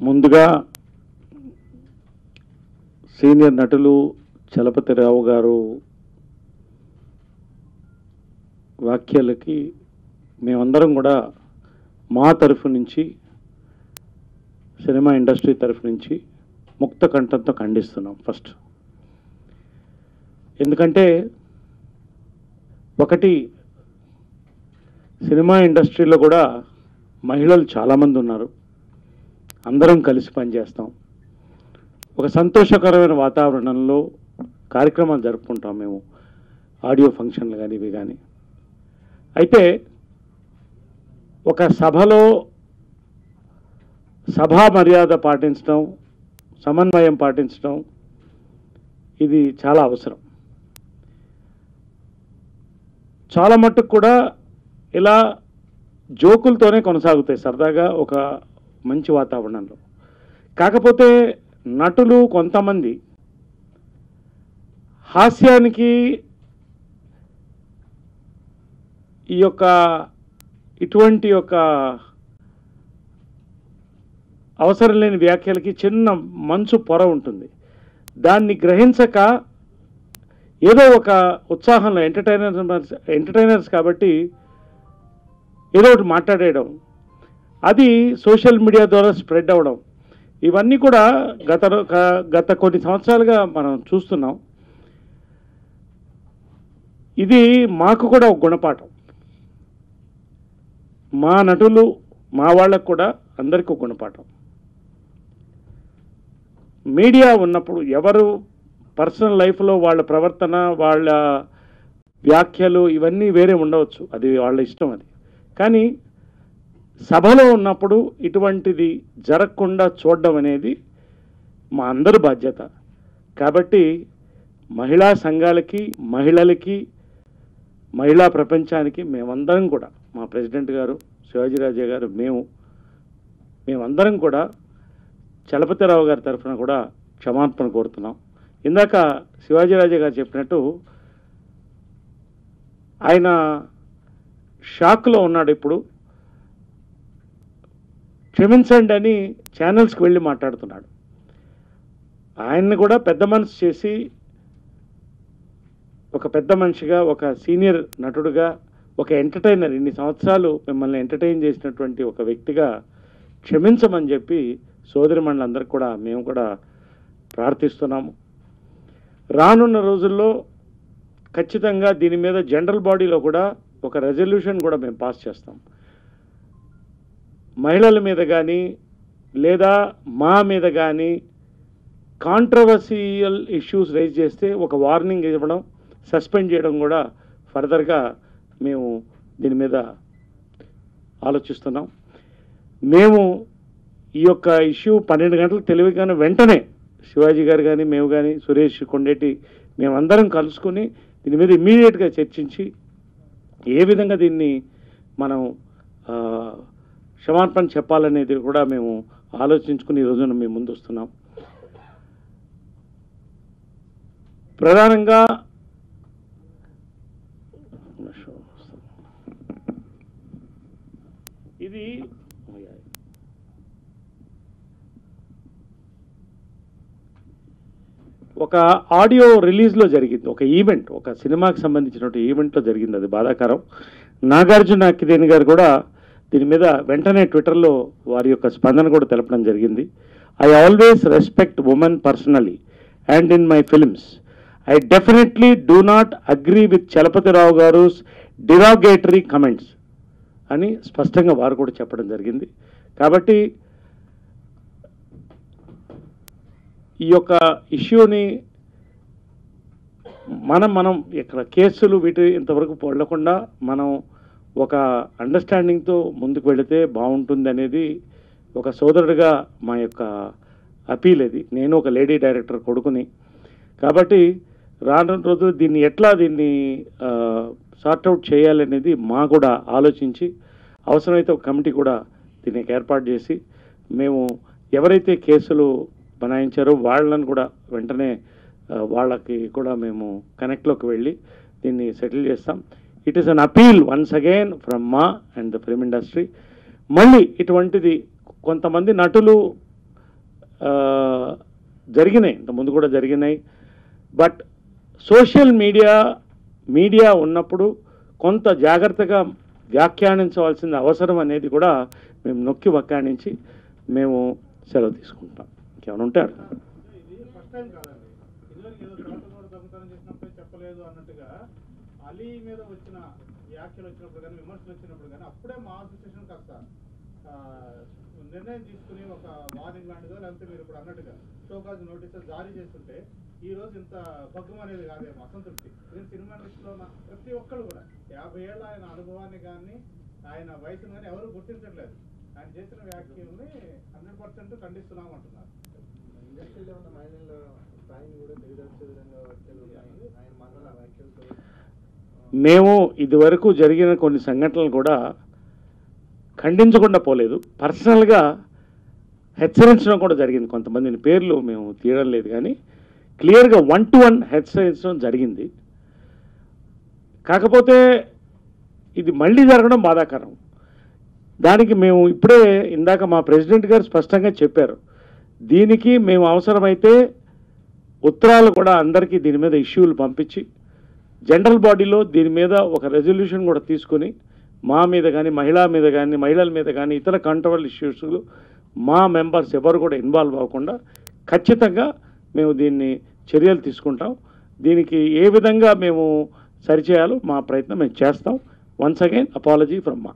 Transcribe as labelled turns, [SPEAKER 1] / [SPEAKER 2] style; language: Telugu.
[SPEAKER 1] ముందుగా సీనియర్ నటులు చలపతిరావు గారు వ్యాఖ్యలకి మేమందరం కూడా మా తరఫు నుంచి, సినిమా ఇండస్ట్రీ తరఫు నుంచి ముక్త కంఠంతో ఖండిస్తున్నాం. ఫస్ట్ ఎందుకంటే ఒకటి, సినిమా ఇండస్ట్రీలో కూడా మహిళలు చాలామంది ఉన్నారు. అందరం కలిసి పనిచేస్తాం. ఒక సంతోషకరమైన వాతావరణంలో కార్యక్రమాలు జరుపుకుంటాం మేము, ఆడియో ఫంక్షన్లు కానీ ఇవి కానీ. అయితే ఒక సభలో సభా మర్యాద పాటించడం, సమన్వయం పాటించడం ఇది చాలా అవసరం. చాలా మట్టుకు కూడా ఇలా జోకులతోనే కొనసాగుతాయి సరదాగా ఒక మంచి వాతావరణంలో. కాకపోతే నటులు కొంతమంది హాస్యానికి ఇటువంటి అవసరం లేని వ్యాఖ్యలకి చిన్న మంచు పొర ఉంటుంది. దాన్ని గ్రహించక ఏదో ఒక ఉత్సాహంలో ఎంటర్టైనర్స్ కాబట్టి ఏదో ఒకటి మాట్లాడేయడం, అది సోషల్ మీడియా ద్వారా స్ప్రెడ్ అవ్వడం, ఇవన్నీ కూడా గత కొన్ని సంవత్సరాలుగా మనం చూస్తున్నాం. ఇది మాకు కూడా ఒక గుణపాఠం. మా నటులు, మా వాళ్ళకు కూడా అందరికీ ఒక గుణపాఠం. మీడియా ఉన్నప్పుడు ఎవరు పర్సనల్ లైఫ్లో వాళ్ళ ప్రవర్తన, వాళ్ళ వ్యాఖ్యలు ఇవన్నీ వేరే ఉండవచ్చు, అది వాళ్ళ ఇష్టం. అది కానీ సభలో ఉన్నప్పుడు ఇటువంటిది జరగకుండా చూడడం అనేది మా అందరి బాధ్యత. కాబట్టి మహిళా సంఘాలకి, మహిళలకి, మహిళా ప్రపంచానికి మేమందరం కూడా, మా ప్రెసిడెంట్ గారు శివాజీరాజే గారు, మేమందరం కూడా చలపతిరావు గారి తరఫున కూడా క్షమాపణ కోరుతున్నాం. ఇందాక శివాజీరాజే గారు చెప్పినట్టు ఆయన షాక్లో ఉన్నాడు. ఇప్పుడు క్షమించండి అని ఛానల్స్కి వెళ్ళి మాట్లాడుతున్నాడు. ఆయన్ని కూడా పెద్ద మనసు చేసి, ఒక పెద్ద మనిషిగా, ఒక సీనియర్ నటుడుగా, ఒక ఎంటర్టైనర్, ఇన్ని సంవత్సరాలు మిమ్మల్ని ఎంటర్టైన్ చేసినటువంటి ఒక వ్యక్తిగా క్షమించమని చెప్పి సోదరిమణులందరికీ కూడా మేము కూడా ప్రార్థిస్తున్నాము. రానున్న రోజుల్లో ఖచ్చితంగా దీని మీద జనరల్ బాడీలో కూడా ఒక రెజల్యూషన్ కూడా మేము పాస్ చేస్తాం. మహిళల మీద కానీ లేదా మా మీద కానీ కాంట్రవర్సియల్ ఇష్యూస్ రైజ్ చేస్తే ఒక వార్నింగ్ ఇవ్వడం, సస్పెండ్ చేయడం కూడా ఫర్దర్గా మేము దీని మీద ఆలోచిస్తున్నాం. మేము ఈ యొక్క ఇష్యూ 12 గంటలకు తెలివిగానే వెంటనే శివాజీ గారు కానీ, మేము కానీ, సురేష్ కొండేటి, మేమందరం కలుసుకుని దీని మీద ఇమ్మీడియట్గా చర్చించి ఏ విధంగా దీన్ని మనం క్షమాపణ చెప్పాలనేది కూడా మేము ఆలోచించుకుని ఈ రోజున మేము ముందు వస్తున్నాం. ప్రధానంగా ఇది ఒక ఆడియో రిలీజ్లో జరిగింది, ఒక ఈవెంట్, ఒక సినిమాకి సంబంధించినటువంటి ఈవెంట్లో జరిగింది. అది బాధాకరం. నాగార్జున అక్కినేని గారు కూడా దీని మీద వెంటనే ట్విట్టర్లో వారి యొక్క స్పందన కూడా తెలపడం జరిగింది. I always respect women personally and in my films. I definitely do not agree with Chalapathi Rao గారు డిరాగేటరీ కమెంట్స్ అని స్పష్టంగా వారు కూడా చెప్పడం జరిగింది. కాబట్టి ఈ యొక్క ఇష్యూని మనం ఇక్కడ కేసులు వీటి ఇంతవరకు పడకుండా మనం ఒక అండర్స్టాండింగ్తో ముందుకు వెళితే బాగుంటుంది అనేది ఒక సోదరుడిగా మా యొక్క అపీల్. ఇది నేను ఒక లేడీ డైరెక్టర్ కొడుకుని. కాబట్టి రానున్న రోజు దీన్ని సార్ట్అవుట్ చేయాలనేది మా కూడా ఆలోచించి, అవసరమైతే ఒక కమిటీ కూడా దీనికి ఏర్పాటు చేసి, మేము ఎవరైతే కేసులు బనాయించారో వాళ్ళని కూడా వెంటనే వాళ్ళకి కూడా మేము కనెక్ట్లోకి వెళ్ళి దీన్ని సెటిల్ చేస్తాం. It is an appeal once again from మా అండ్ ద ఫిల్మ్ ఇండస్ట్రీ. మళ్ళీ ఇటువంటిది కొంతమంది నటులు జరిగినాయి, ఇంతకుముందు కూడా జరిగినాయి. బట్ సోషల్ మీడియా ఉన్నప్పుడు కొంత జాగ్రత్తగా వ్యాఖ్యానించవలసిన అవసరం అనేది కూడా మేము నొక్కి వ్యాఖ్యానించి మేము సెలవు తీసుకుంటాం. ఇంకేమైనా ఉంటే అడగండి.
[SPEAKER 2] ఇది ఫస్ట్ టైం కాదండి, ఇదివరకు ఏదో తోటకూర దొంగతనం చేసినప్పుడు చెప్పలేదు అన్నట్టుగా అలీ మీద వచ్చిన వ్యాఖ్యలు వచ్చినప్పుడు కానీ విమర్శలు వచ్చినప్పుడు కానీ అప్పుడే మా అసోసియేషన్ కాస్త నిర్ణయం తీసుకుని ఒక వార్నింగ్ లాంటిదో లేకపోతే మీరు ఇప్పుడు అన్నట్టుగా షోకాజ్ నోటీసులు జారీ చేస్తుంటే ఈ రోజు ఇంత భగ్గం అనేది కాదేమో అసంతృప్తి. నేను సినిమా ఇండస్ట్రీలో ఉన్న ప్రతి ఒక్కరు కూడా 50 ఏళ్ళ ఆయన అనుభవాన్ని కానీ ఆయన వయసును కానీ ఎవరు గుర్తించట్లేదు. ఆయన చేసిన వ్యాఖ్యల్ని 100% ఖండిస్తున్నాం అంటున్నారు. ఇండస్ట్రీలో ఉన్న మహిళల స్థాయిని కూడా దిగజార్చే విధంగా ఆయన మాట్లాడిన వ్యాఖ్యలతో
[SPEAKER 1] మేము ఇదివరకు జరిగిన కొన్ని సంఘటనలు కూడా ఖండించకుండా పోలేదు, పర్సనల్గా హెచ్చరించడం కూడా జరిగింది. కొంతమందిని పేర్లు మేము తీయడం లేదు కానీ క్లియర్గా 1-to-1 హెచ్చరించడం జరిగింది. కాకపోతే ఇది మళ్ళీ జరగడం బాధాకరం. దానికి మేము ఇప్పుడే ఇందాక మా ప్రెసిడెంట్ గారు స్పష్టంగా చెప్పారు, దీనికి మేము అవసరమైతే ఉత్తరాలు కూడా అందరికీ దీని మీద ఇష్యూలు పంపించి జనరల్ బాడీలో దీని మీద ఒక రెజల్యూషన్ కూడా తీసుకుని మా మీద కానీ మహిళల మీద కానీ ఇతర కంట్రోవల్ ఇష్యూస్లు మా మెంబర్స్ ఎవరు కూడా ఇన్వాల్వ్ అవ్వకుండా ఖచ్చితంగా మేము దీన్ని చర్యలు తీసుకుంటాం. దీనికి ఏ విధంగా మేము సరిచేయాలో మా ప్రయత్నం మేము చేస్తాం. వన్స్ అగైన్ అపాలజీ ఫ్రమ్ మా